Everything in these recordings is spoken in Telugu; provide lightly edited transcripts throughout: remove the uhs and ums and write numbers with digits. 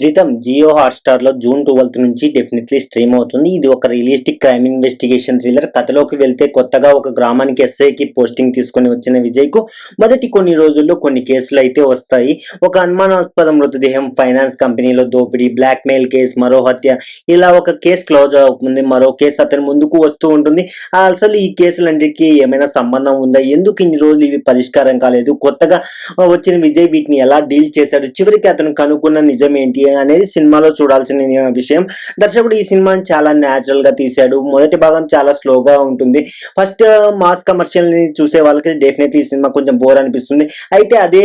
ధృతం జియో హాట్‌స్టార్ లో జూన్ 12 నుంచి డెఫినెట్లీ స్ట్రీమ్ అవుతుంది. ఇది ఒక రియలిస్టిక్ క్రైమ్ ఇన్వెస్టిగేషన్ థ్రిల్లర్. కథలోకి వెళ్తే కొత్తగా ఒక గ్రామానికి ఎస్ఐకి పోస్టింగ్ తీసుకొని వచ్చిన విజయ్‌కు మొదటి కొన్ని రోజుల్లో కొన్ని కేసులు అయితే వస్తాయి. ఒక అనుమానాస్పద మృతదేహం, ఫైనాన్స్ కంపెనీలో దోపిడీ, బ్లాక్‌మెయిల్ కేసు, మరో హత్య, ఇలా ఒక కేసు క్లోజ్ అవుతుంది. మరో కేసు అతని ముందుకు వస్తూ ఉంటుంది. అసలు ఈ కేసులన్నిటికీ ఏమైనా సంబంధం ఉందా? ఎందుకు ఇన్ని రోజులు ఇవి పరిష్కారం కాలేదు? కొత్తగా వచ్చిన విజయ్ వీటిని ఎలా డీల్ చేశాడు? చివరికి అతను కనుక్కున్న నిజం ఏంటి అనేది సినిమాలో చూడాల్సిన విషయం. దర్శకుడు ఈ సినిమాని చాలా న్యాచురల్ గా తీశాడు. మొదటి భాగం చాలా స్లోగా ఉంటుంది. ఫస్ట్ మాస్ కమర్షియల్ ని చూసే వాళ్ళకి డెఫినెట్లీ ఈ సినిమా కొంచెం బోర్ అనిపిస్తుంది. అయితే అదే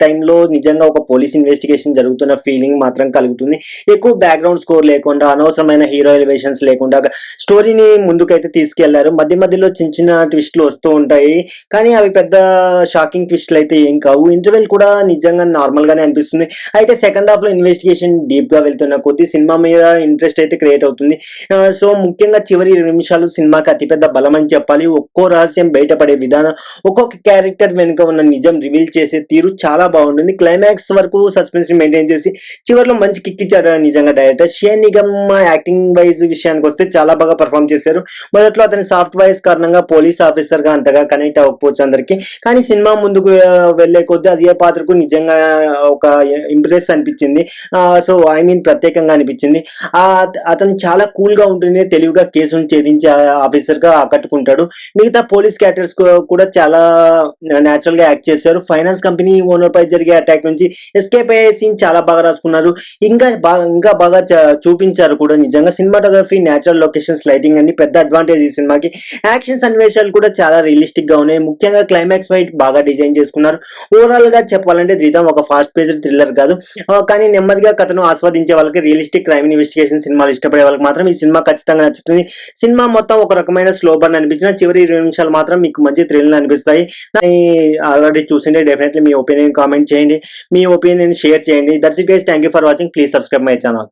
టైంలో నిజంగా ఒక పోలీస్ ఇన్వెస్టిగేషన్ జరుగుతున్న ఫీలింగ్ మాత్రం కలుగుతుంది. ఎక్కువ బ్యాక్గ్రౌండ్ స్కోర్ లేకుండా, అనవసరమైన హీరో ఎలివేషన్స్ లేకుండా స్టోరీని ముందుకైతే తీసుకెళ్లారు. మధ్య మధ్యలో చిన్న చిన్న ట్విస్టులు వస్తూ ఉంటాయి, కానీ అవి పెద్ద షాకింగ్ ట్విస్టులు అయితే ఏం కావు. ఇంటర్వెల్ కూడా నిజంగా నార్మల్ గానే అనిపిస్తుంది. అయితే సెకండ్ హాఫ్ లో ఇన్వెస్టిగేషన్ డీప్ గా వెళ్తున్న కొద్దీ సినిమా మీద ఇంట్రెస్ట్ అయితే క్రియేట్ అవుతుంది. సో ముఖ్యంగా చివరి 20 నిమిషాలు సినిమాకి అతిపెద్ద బలం అని చెప్పాలి. ఒక్కో రహస్యం బయటపడే విధానం, ఒక్కొక్క క్యారెక్టర్ వెనుక ఉన్న నిజం రివీల్ చేసే తీరు చాలా బాగుంటుంది. క్లైమాక్స్ వరకు సస్పెన్స్ ని మెయింటైన్ చేసి చివరిలో మంచి కిక్ ఇచ్చాడు నిజంగా director. Shane Nigam acting wise విషయానికి వస్తే చాలా బాగా పర్ఫామ్ చేశారు. మొదట్లో అతని సాఫ్ట్ వాయిస్ కారణంగా పోలీస్ ఆఫీసర్ గా అంతగా కనెక్ట్ అవ్వకపోవచ్చు అందరికి, కానీ సినిమా ముందుకు వెళ్లే కొద్దీ అదే పాత్రకు నిజంగా ఒక ఇంప్రెస్ అనిపించింది. సో ఐ మీన్ ప్రత్యేకంగా అనిపించింది. అతను చాలా కూల్ గా ఉంటుంది, తెలివిగా కేసును ఛేదించే ఆఫీసర్ గా ఆకట్టుకుంటాడు. మిగతా పోలీస్ క్యారెక్టర్స్ కూడా చాలా న్యాచురల్ గా యాక్ట్ చేశారు. ఫైనాన్స్ కంపెనీ ఓనర్ పై జరిగే అటాక్ నుంచి ఎస్కేప్ అయ్యే సీన్ చాలా బాగా రాసుకున్నారు. ఇంకా బాగా చూపించారు కూడా. నిజంగా సినిమాటోగ్రఫీ, న్యాచురల్ లొకేషన్స్, లైటింగ్ అన్ని పెద్ద అడ్వాంటేజ్ ఈ సినిమాకి. యాక్షన్ సన్నివేశాలు కూడా చాలా రియలిస్టిక్ గా ఉన్నాయి. ముఖ్యంగా క్లైమాక్స్ ఫైట్ బాగా డిజైన్ చేసుకున్నారు. ఓవరాల్ గా చెప్పాలంటే ధృతం ఒక ఫాస్ట్ పేస్డ్ థ్రిల్లర్ కాదు, కానీ నెమ్మదిగా కథను ఆస్వాదించే వాళ్ళకి, రియలిస్టిక్ క్రైమ్ ఇన్వెస్టిగేషన్ సినిమాలు ఇష్టపడే వాళ్ళకి మాత్రం ఈ సినిమా ఖచ్చితంగా నచ్చుతుంది. సినిమా మొత్తం ఒక రకమైన స్లో బర్న్ అనిపించిన చివరి 20 నిమిషాలు మాత్రం మీకు మంచి థ్రిల్ అనిపిస్తాయి. ఆల్రెడీ చూసింటే డెఫినెట్లీ మీ ఒపీనియన్ కామెంట్ చేయండి, మీ ఒపీనియన్ షేర్ చేయండి. That's it guys, thank you for watching. Please subscribe my channel.